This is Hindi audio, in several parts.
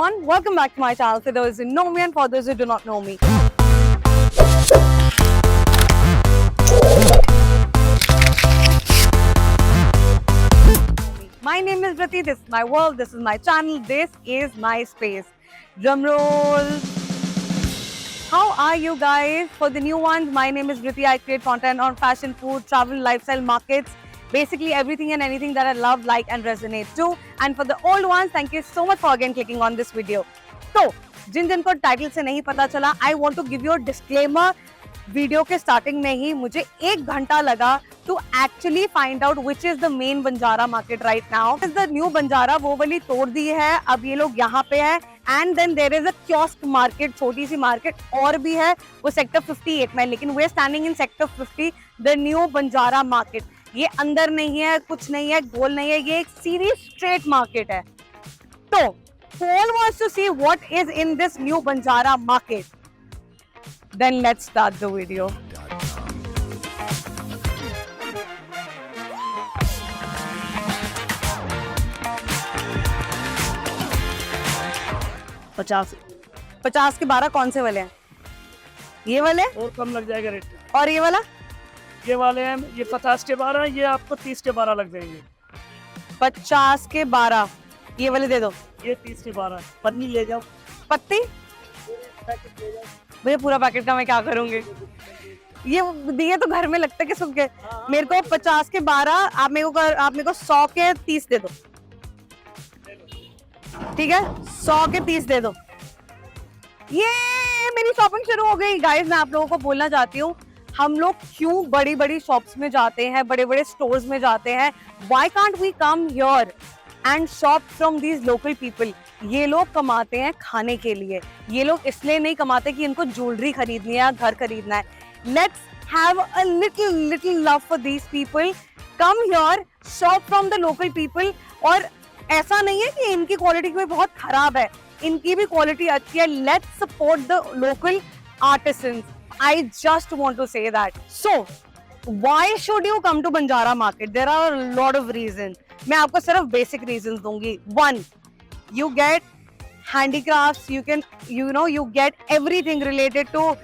everyone, welcome back to my channel for those who know me and for those who do not know me. My name is Rati, this is my world, this is my channel, this is my space. Drum roll. How are you guys? For the new ones, my name is Rati. I create content on fashion, food, travel, lifestyle, markets. Basically everything and anything that I love, like and resonate to. And for the old ones, thank you so much for again clicking on this video. So, जिनको टाइटल से नहीं पता चला, I want to give you a disclaimer. Video के स्टार्टिंग में ही मुझे 1 घंटा लगा to actually find out which is the main Banjara market right now. Is the new Banjara वो वाली तोड़ दी है, अब ये लोग यहाँ पे है. And then there is a kiosk market, छोटी सी market और भी है, वो सेक्टर 58 में. लेकिन we are standing in sector 50, the new Banjara market. ये अंदर नहीं है, कुछ नहीं है, गोल नहीं है, ये एक सीधी straight market है. तो Paul wants to see what is in this new Banjara market. Then let's start the video. पचास के 12 कौन से वाले हैं? ये वाले और कम लग जाएगा रेट. और ये वाला? ये वाले हैं, ये 50 के 12, ये आपको 30 के 12 लग जाएंगे. 50 के 12 ये वाले दे दो. ये 30 के 12. पन्नी ले जाओ. पत्ती भैया पूरा पैकेट का मैं क्या करूंगी? ये दिए तो घर में लगता है कि सूख गए. मेरे को 50 के 12, आप मेरे को 100 के 30 दे दो. ठीक है, 100 के 30 दे दो. ये मेरी शॉपिंग शुरू हो गई. गाइस मैं आप लोगों को बोलना चाहती हूँ, हम लोग क्यों बड़ी बड़ी शॉप्स में जाते हैं, बड़े बड़े स्टोर्स में जाते हैं? Why can't we come here and shop from these local people? ये लोग कमाते हैं खाने के लिए, ये लोग इसलिए नहीं कमाते कि इनको ज्वेलरी खरीदनी है या घर खरीदना है. Let's have a little love for these people. Come here, shop from the local people. और ऐसा नहीं है कि इनकी क्वालिटी कोई बहुत खराब है, इनकी भी क्वालिटी अच्छी है. Let's support the local artisans. I just want to say that. So, why should you come to Banjara market? There are a lot of reasons. मैं आपको सिर्फ basic reasons दूंगी. One, you get handicrafts. You get everything related to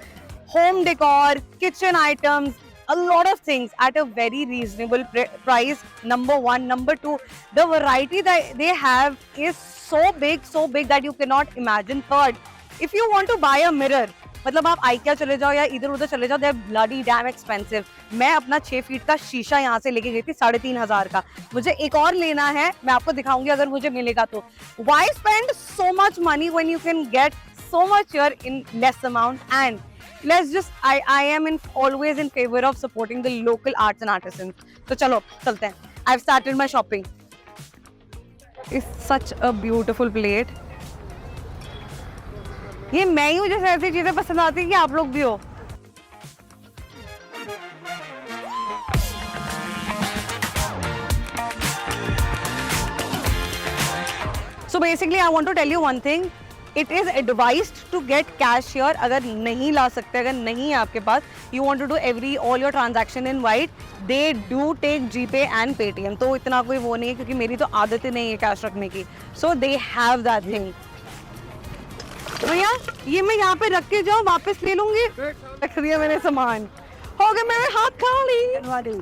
home decor, kitchen items, a lot of things at a very reasonable price. Number one. Number two, the variety that they have is so big that you cannot imagine. Third, if you want to buy a mirror, मतलब आप IKEA चले जाओ या इधर उधर चले जाओ, they are bloody damn expensive. मैं अपना 6 फीट का शीशा यहाँ से लेके गई थी 3,500 का. मुझे एक और लेना है, मैं आपको दिखाऊंगी अगर मुझे मिलेगा तो. Why spend so much money when you can get so much here in less amount? And let's just, I am always in favor of supporting the local arts and artisans. तो चलो चलते हैं. I've started my shopping. It's such a beautiful plate. ये मैं ही हूँ जैसे ऐसी चीजें पसंद आती है कि आप लोग भी हो. So basically I want to tell you one thing. It is advised to get cash here. अगर नहीं ला सकते, अगर नहीं है आपके पास, you want to do all your transaction in white, they do take GPay and Paytm. तो इतना कोई वो नहीं है क्योंकि मेरी तो आदत ही नहीं है कैश रखने की. So they have that thing. भैया ये मैं यहाँ पे रख के जाऊँ, वापस ले लूंगी. रख दिया मैंने सामान, हो गए मेरे हाथ खाली.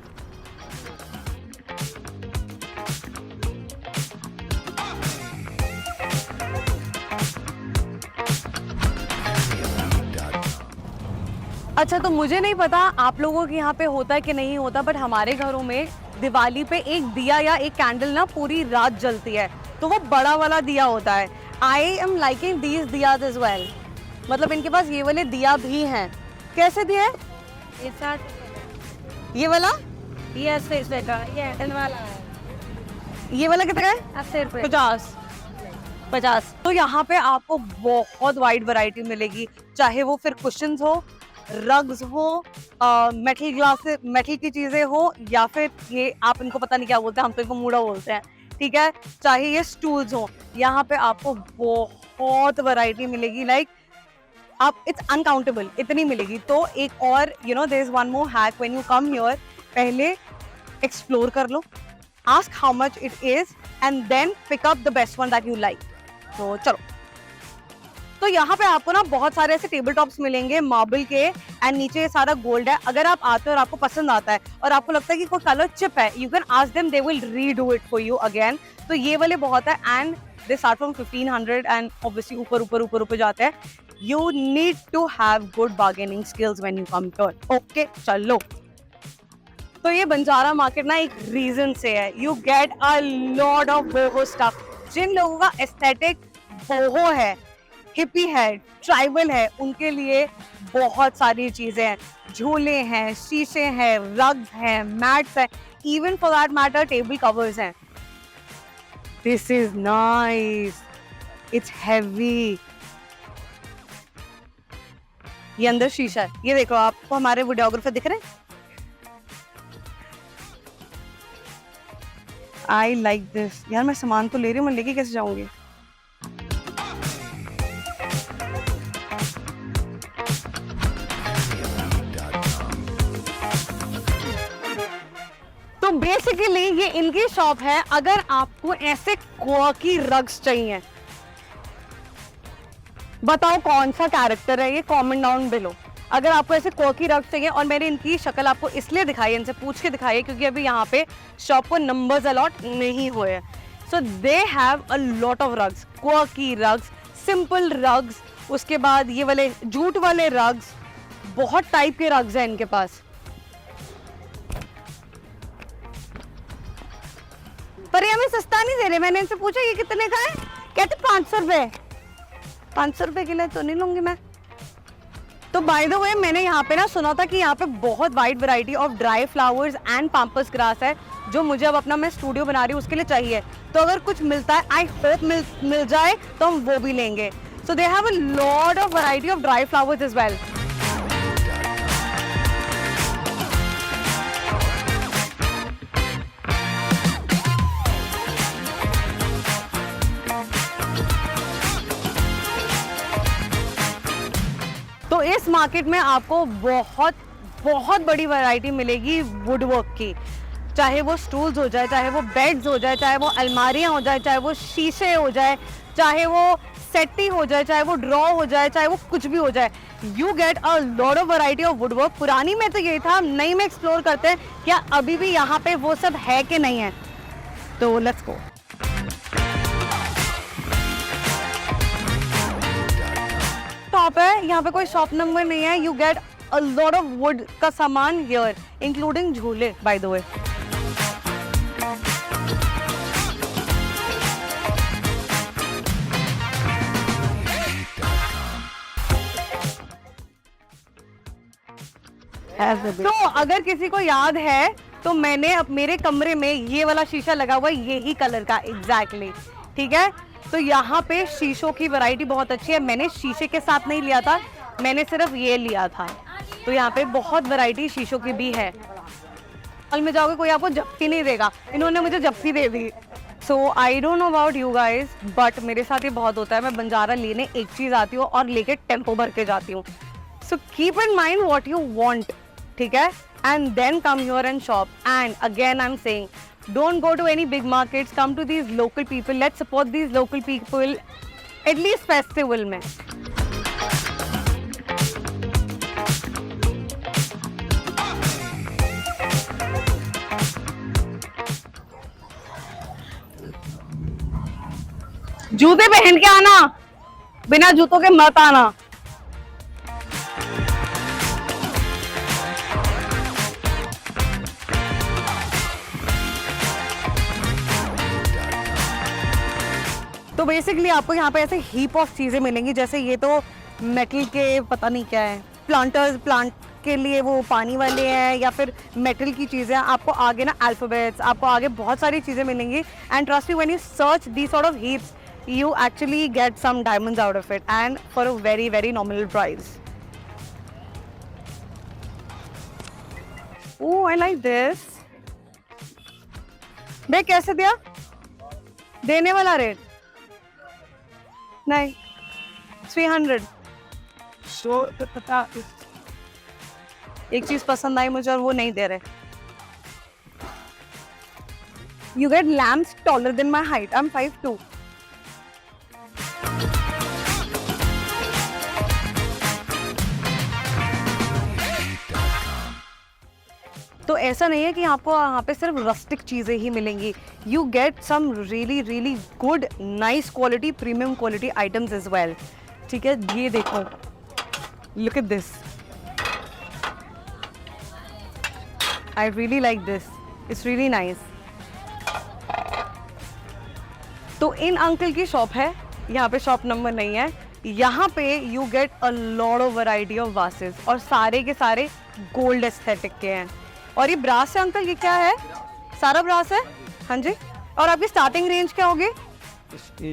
अच्छा, तो मुझे नहीं पता आप लोगों के यहाँ पे होता है कि नहीं होता, बट हमारे घरों में दिवाली पे एक दिया या एक कैंडल ना पूरी रात जलती है, तो वो बड़ा वाला दिया होता है. I am liking these diyas as well. मतलब इनके पास ये वाले दिया भी हैं. कैसे दिया है? ये वाला? ये 80 रुपए का. ये वाला है. ये वाला कितना है? 80 रुपए. 50. तो यहाँ पे आपको बहुत वाइड वैरायटी मिलेगी, चाहे वो फिर कुशन्स हो, रग्स हो, मेटल ग्लास, मेटल की चीजें हो, या फिर ये आप इनको पता नहीं क्या बोलते हैं, हम तो इनको मूड़ा बोलते हैं. ठीक है, चाहे ये स्टूल्स हो, यहाँ पे आपको बहुत वैरायटी मिलेगी. लाइक आप इट्स अनकाउंटेबल, इतनी मिलेगी. तो एक और there is one more hack when you come here, पहले एक्सप्लोर कर लो, ask how much it is and then pick up the best one that you like. तो चलो तो यहाँ पे आपको ना बहुत सारे ऐसे टेबल टॉप्स मिलेंगे मार्बल के, एंड नीचे ये सारा गोल्ड है। अगर आप आते हो और आपको पसंद आता है और आपको लगता है कि कोई कलर चिप है, you can ask them, they will redo it for you again. तो ये वाले बहुत है, and they start from 1500 and obviously ऊपर ऊपर ऊपर ऊपर जाते हैं। You need to have good bargaining skills when you come to it. Okay चलो, तो ये बंजारा मार्केट ना एक रीजन से है। You get a lot of boho stuff. जिन लोगों का एस्थेटिक बोहो है, हिपी है, ट्राइबल है, उनके लिए बहुत सारी चीजें हैं। झूले हैं, शीशे हैं, रग्स हैं, मैट्स हैं, even for that matter table covers हैं। This is nice, it's heavy. ये अंदर शीशा है, ये देखो, आपको हमारे वीडियोग्राफर दिख रहे हैं? I like this. यार मैं सामान तो ले रही हूँ, मैं लेके कैसे जाऊंगी? तो बेसिकली ये इनकी शॉप है। अगर आपको ऐसे क्वर्की रग्स चाहिए, बताओ कौन सा कैरेक्टर है ये, कमेंट डाउन बिलो। अगर आपको ऐसे क्वर्की रग्स चाहिए, और मैंने इनकी शक्ल आपको इसलिए दिखाई है, इनसे पूछ के दिखाई है, क्योंकि अभी यहाँ पे शॉप को नंबर्स अलॉट नहीं हुए हैं। So they have a lot of rugs, quirky rugs, simple rugs, उसके बाद ये वाले जूट वाले रग्स, बहुत टाइप के रग्स हैं इनके पास। पर ये हमें सस्ता नहीं दे रहे। मैंने इनसे पूछा ये कितने का है, कहते 500 रुपए। 500 रुपए के लिए तो नहीं लूंगी मैं। तो बाय द वे, मैंने यहाँ पे ना सुना था कि यहाँ पे बहुत wide variety of dry flowers and pampas grass है, जो मुझे अब अपना मैं स्टूडियो बना रही हूँ उसके लिए चाहिए। तो अगर कुछ मिलता है, आई होप मिल जाए, तो हम वो भी लेंगे। So they have a lot of variety of dry flowers as well. तो इस मार्केट में आपको बहुत बहुत बड़ी वैरायटी मिलेगी वुड वर्क की। चाहे वो स्टूल्स हो जाए, चाहे वो बेड्स हो जाए, चाहे वो अलमारियां हो जाए, चाहे वो शीशे हो जाए, चाहे वो सेट्टी हो जाए, चाहे वो ड्रॉ हो जाए, चाहे वो कुछ भी हो जाए। You get a lot of variety of would work. पुरानी में तो यही था, नई में एक्सप्लोर करते हैं क्या अभी भी यहाँ पे वो सब है कि नहीं है। तो लेट्स गो। शॉप है, यहाँ पे कोई शॉप नंबर नहीं है। You get a lot of would का सामान हियर, इंक्लूडिंग झूले बाय द वे। तो अगर किसी को याद है, तो मैंने अब मेरे कमरे में ये वाला शीशा लगा हुआ है, यही कलर का एग्जैक्टली, ठीक है। तो यहाँ पे शीशों की वैरायटी बहुत अच्छी है। मैंने शीशे के साथ नहीं लिया था, मैंने सिर्फ ये लिया था। तो यहाँ पे बहुत वैरायटी शीशों की भी है। हॉल में जाओगे कोई आपको जप्फी नहीं देगा, इन्होंने मुझे जप्फी दे दी। So I don't know about you guys, but मेरे साथ ये बहुत होता है। मैं बंजारा लेने एक चीज आती हूँ और लेके टेम्पो भर के जाती हूँ। So keep in mind what you want, ठीक है, and then come here and shop. And again I am saying, don't go to any big markets, come to these local people. Let's support these local people at least festival में। जूते पहन के आना, बिना जूतों के मत आना। तो बेसिकली आपको यहाँ पे ऐसे हीप ऑफ चीजें मिलेंगी। जैसे ये तो मेटल के, पता नहीं क्या है, प्लांट के लिए वो पानी वाले हैं, या फिर मेटल की चीजें। आपको आगे ना अल्फाबेट्स, आपको आगे बहुत सारी चीजें मिलेंगी। And trust me, when you search the sort of heaps, you actually get some diamonds out of it, and for a very very nominal price. Oh, I like this. बे कैसे दिया? देने वाला रेट नहीं, 300। एक चीज पसंद आई मुझे और वो नहीं दे रहे। You get lamps taller than my height. I'm 5'2". तो ऐसा नहीं है कि आपको यहाँ पे सिर्फ रस्टिक चीज़ें ही मिलेंगी, you get some really really good nice quality premium quality items as well. ठीक है, ये देखो, look at this, I really like this, it's really nice. तो इन अंकल की शॉप है, यहाँ पे शॉप नंबर नहीं है। यहाँ पे you get a lot of variety of vases और सारे के सारे गोल्ड एस्थेटिक के हैं। और ये ब्रास है अंकल, ये क्या है? सारा ब्रास है? हाँ जी। और आपकी स्टार्टिंग रेंज क्या होगी?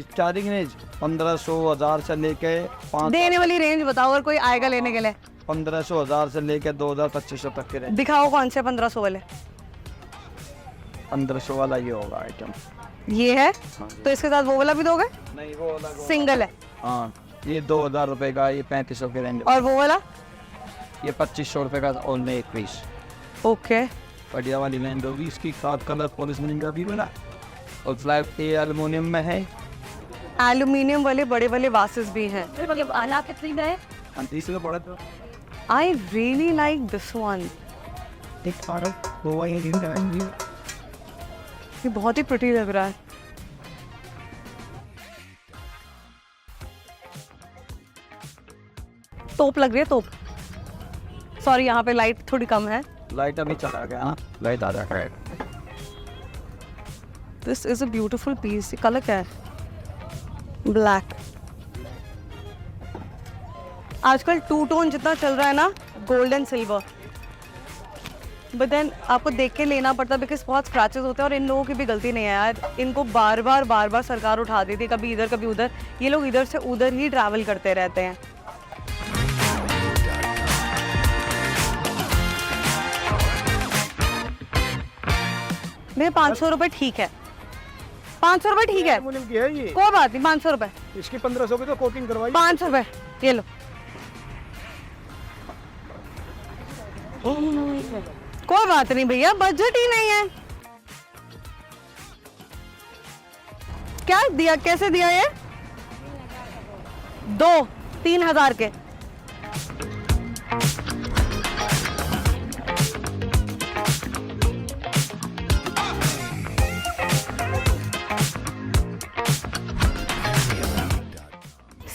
स्टार्टिंग रेंज 1500-1000 से लेके 5 देने वाली रेंज बताओ अगर कोई आएगा लेने के लिए। 1500-1000 से लेके 2000-2500 तक के रेंज। दिखाओ कौन से 1500 वाले। 1500 वाला ये होगा आइटम। ये है? तो इसके साथ वो वाला भी दोगे? नहीं, वो अलग सिंगल है। हाँ, ये 2000 रुपए का, ये 3500 के रेंज। और वो वाला? ये 2500 रुपए का ओनली एक पीस। ओके। बढ़िया वाली लेंगे होगी, इसकी 7 कलर पॉलिश मिलेगा भी बना, और फ्लैट ये एल्युमिनियम में है। एल्यूमिनियम वाले बड़े वाले वासेस भी हैं। आला कितनी का है? 30 का पड़ा तो आई रियली लाइक दिस वन। ये बहुत ही प्रिटी लग रहा है। तोप लग रही है, तोप। सॉरी, यहाँ पे लाइट थोड़ी कम है। लाइट अभी चला गया ना, लाइट आ रहा है। This is a beautiful piece. Colour क्या है? ब्लैक। आजकल टू टोन जितना चल रहा है ना, gold and silver, but then आपको देख के लेना पड़ता है बिकॉज बहुत स्क्रैचेस होते हैं। और इन लोगों की भी गलती नहीं है यार, इनको बार बार सरकार उठा देती है, कभी इधर कभी उधर। ये लोग इधर से उधर ही ट्रैवल करते रहते हैं। मेरे 500 रुपये ठीक है, 500 रुपये ठीक है, एल्युमिनियम की है ये, कोई बात नहीं। 500 रुपये, इसकी 1500 की तो कोटिंग करवाई। 500 रुपये ये लो। कोई बात नहीं भैया, बजट ही नहीं है। क्या दिया, कैसे दिया ये? 2-3 हज़ार के।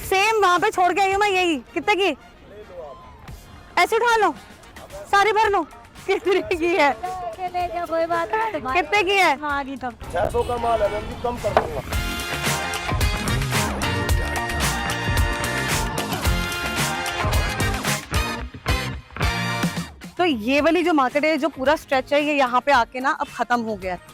सेम वहां पे छोड़ के आई हूँ मैं, यही। कितने की? ऐसे उठा लो, सारी भर लो। कितने की है? ले जाओ, कोई बात नहीं। कितने की है? हाँ जी, तब 600 का माल है, मैं भी कम कर दूंगा। तो ये वाली जो मार्केट है, जो पूरा स्ट्रेच है, ये यहाँ पे आके ना अब खत्म हो गया है।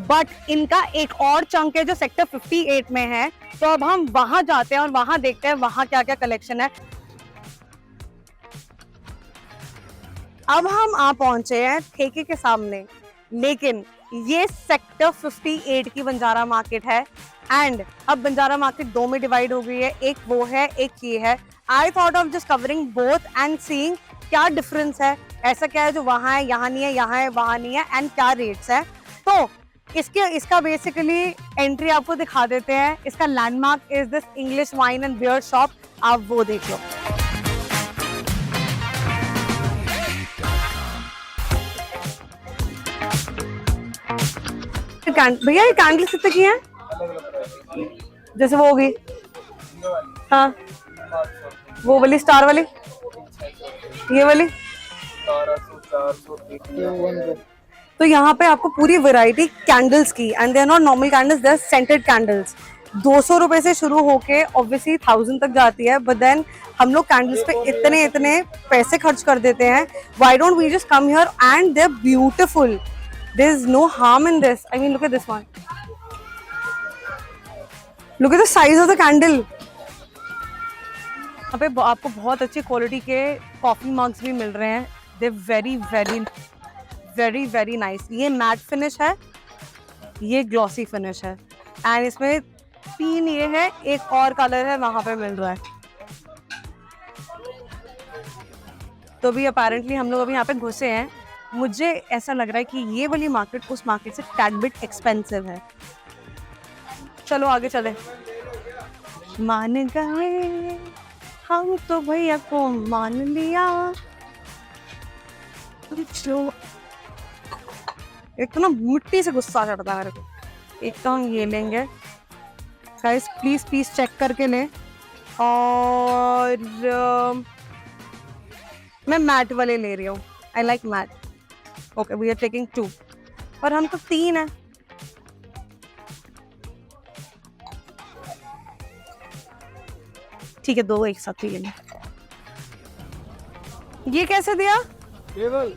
बट इनका एक और चंक है जो सेक्टर 58 में है, तो अब हम वहां जाते हैं और वहां देखते हैं वहां क्या क्या कलेक्शन है। अब हम आ पहुंचे हैं ठेके के सामने, लेकिन ये सेक्टर 58 की बंजारा मार्केट है। एंड अब बंजारा मार्केट दो में डिवाइड हो गई है, एक वो है, एक ये है। I thought of just covering both and seeing क्या डिफरेंस है, ऐसा क्या है जो वहां है यहाँ नहीं है, यहाँ है वहां नहीं है, एंड क्या रेट्स है। तो इसका बेसिकली एंट्री आपको दिखा देते हैं। इसका landmark is this English wine and beer shop, आप वो देख लो। भैया ये कैंडल्स कितने की हैं? जैसे वो होगी, हाँ, वो वाली स्टार वाली, ये वाली। तो यहाँ पे आपको पूरी वैरायटी कैंडल्स की, and they are not normal candles, they are scented candles. 200 रुपए से शुरू होके ऑब्वियसली 1000 तक जाती है, बट देन हम लोग कैंडल्स पे इतने पैसे खर्च कर देते हैं। Why don't we just come here and they are beautiful, there is no harm in this. I mean look at this one, look at the size of the candle. यहाँ पे आपको बहुत अच्छी क्वालिटी के कॉफी मग्स भी मिल रहे हैं, they very very very very nice. ये मैट फिनिश है, ये ग्लॉसी फिनिश है, एंड इसमें 3 ये है, एक और कलर है वहां पे मिल रहा है। तो भी अपेरेंटली हम लोग अभी यहाँ पे घुसे हैं। मुझे ऐसा लग रहा है कि ये वाली मार्केट उस मार्केट से टैड बिट एक्सपेंसिव है। चलो आगे चले। मान गए हम तो भैया को मान लिया। एक तो ना मिट्टी से गुस्सा चढ़ता है मेरे को। एक तो हम ये लेंगे गाइस, प्लीज प्लीज चेक करके लें। और मैं मैट वाले ले रही हूँ, I like mat. Okay we are taking 2 और हम तो 3 है। ठीक है 2 एक साथ ही लेंगे। ये कैसे दिया? टेबल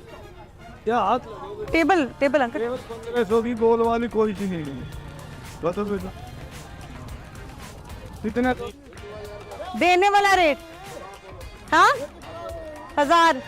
क्या हाथ टेबल टेबल अंकल। टेबल 1500 की गोल वाली कोई चीज नहीं है। बता बेटा कितना देने वाला रेट हाँ 1000।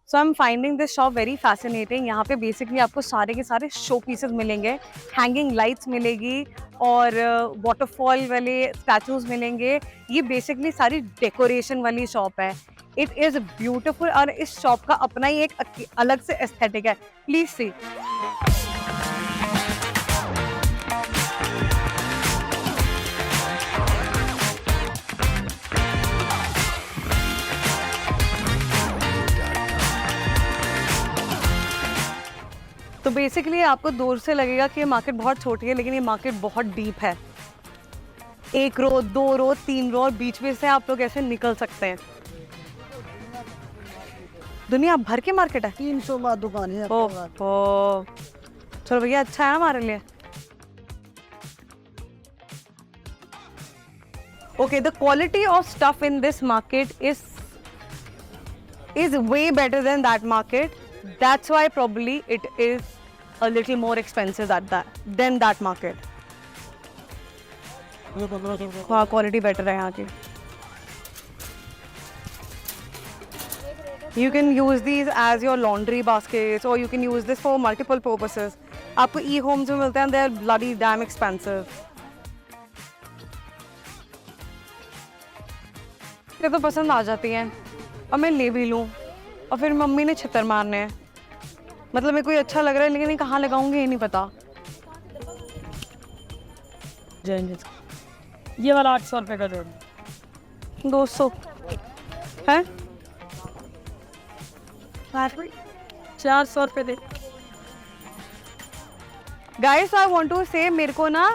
So I am finding this shop very fascinating. यहाँ पे बेसिकली आपको सारे के सारे शो पीसेस मिलेंगे, हैंगिंग लाइट्स मिलेगी और वाटरफॉल वाले स्टैचूज मिलेंगे। ये बेसिकली सारी डेकोरेशन वाली शॉप है। इट इज़ ब्यूटिफुल और इस शॉप का अपना ही एक अलग से एस्थेटिक है। Please see. तो बेसिकली आपको दूर से लगेगा कि ये मार्केट बहुत छोटी है, लेकिन ये मार्केट बहुत डीप है। 1 रो 2 रो 3 रो और बीच में से आप लोग ऐसे निकल सकते हैं। दुनिया भर की मार्केट है। 300 बात दुकान है। ओ चलो भैया अच्छा है हमारे लिए। Okay, the quality of stuff in this market is way better than that market. That's why probably it is a little more expensive than that market. हाँ क्वालिटी बेटर है यहाँ की। You can use these as your laundry baskets or you can use this for multiple purposes. आपको e-homes में मिलते हैं, they are bloody damn expensive. ये तो पसंद आ जाती हैं और मैं ले भी लूँ और फिर मम्मी ने छितर मारने हैं। मतलब मेरे को ये अच्छा लग रहा है लेकिन ये कहाँ लगाऊंगी ये नहीं पता। ये वाला 800 रुपये का जोड़ 200 है 400 रुपये दे। गाइस आई वांट टू से मेरे को ना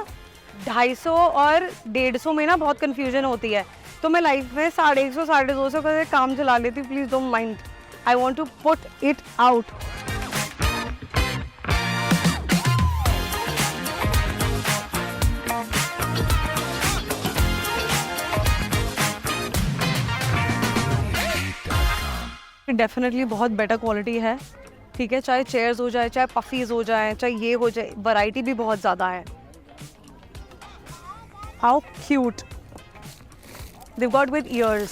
250 और 150 में ना बहुत कंफ्यूजन होती है, तो मैं लाइफ में 150 250 का काम चला लेती हूँ। Please don't mind, I want to put it out. Definitely बहुत बेटर क्वालिटी है, ठीक है। चाहे चेयर्स हो जाए, चाहे पफीज हो जाए, चाहे ये हो जाए, वैरायटी भी बहुत ज़्यादा है। How cute they've got with ears.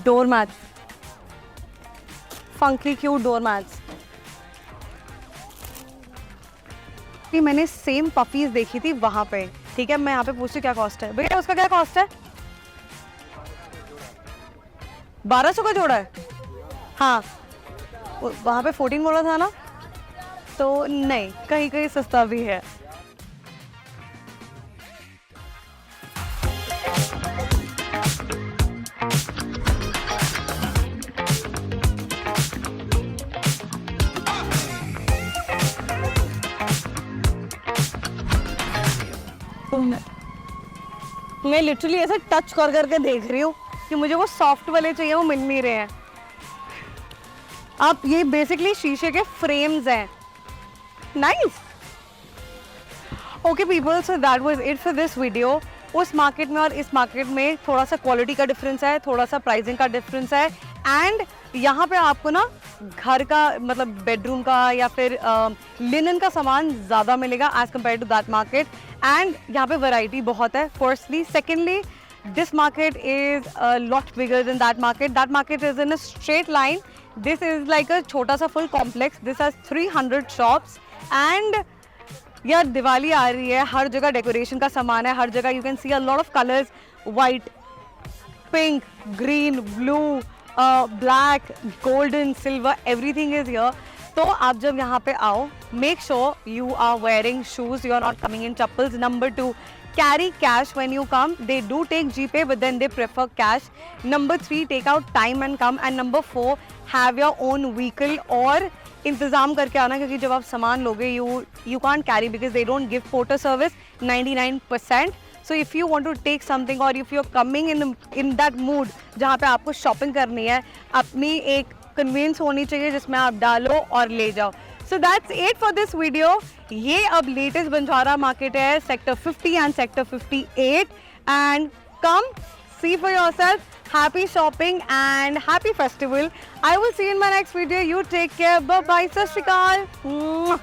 Doormats, funky cute doormats. कि मैंने सेम पफीज देखी थी वहां पे, ठीक है। मैं यहाँ पे पूछती क्या कॉस्ट है भैया, उसका क्या कॉस्ट है? 1200 का जोड़ा है। हाँ वहां पे 14 बोला था ना, तो नहीं कहीं कहीं सस्ता भी है। मैं लिटरली ऐसे टच कर करके देख रही हूँ कि मुझे वो सॉफ्ट वाले चाहिए, वो मिल नहीं रहे हैं। आप ये बेसिकली शीशे के फ्रेम्स हैं। Nice. Okay people, so that was it for this video. उस मार्केट में और इस मार्केट में थोड़ा सा क्वालिटी का डिफरेंस है, थोड़ा सा प्राइसिंग का डिफरेंस है। एंड यहाँ पे आपको ना घर का मतलब बेडरूम का या फिर लिनन का सामान ज़्यादा मिलेगा as compared to that market. And यहाँ पे वैरायटी बहुत है firstly. Secondly this market is lot bigger than that market. That market is in a straight line, this is like a छोटा सा full complex. This has 300 shops and यार दिवाली आ रही है, हर जगह डेकोरेशन का सामान है, हर जगह you can see a lot of colours, white, pink, green, blue, black, golden, silver, everything is here. तो आप जब यहाँ पे आओ, make sure you are wearing shoes, you are not coming in chappals. Number 2, carry cash when you come. They do take GPay, but then they prefer cash. Number 3, take out time and come. And number 4, have your own vehicle और इंतज़ाम करके आना, क्योंकि जब आप सामान लोगे you can't carry because they don't give porter service 99%. So if you want to take something or if you're coming in that mood जहाँ पे आपको शॉपिंग करनी है, अपनी एक कन्वीनियंस होनी चाहिए जिसमें आप डालो और ले जाओ. So that's it for this video. ये अब लेटेस्ट बंजारा मार्केट है, sector 50 and sector 58. And come see for yourself. Happy shopping and happy festival. I will see you in my next video. You take care. Bye bye. Sat Shri Akal.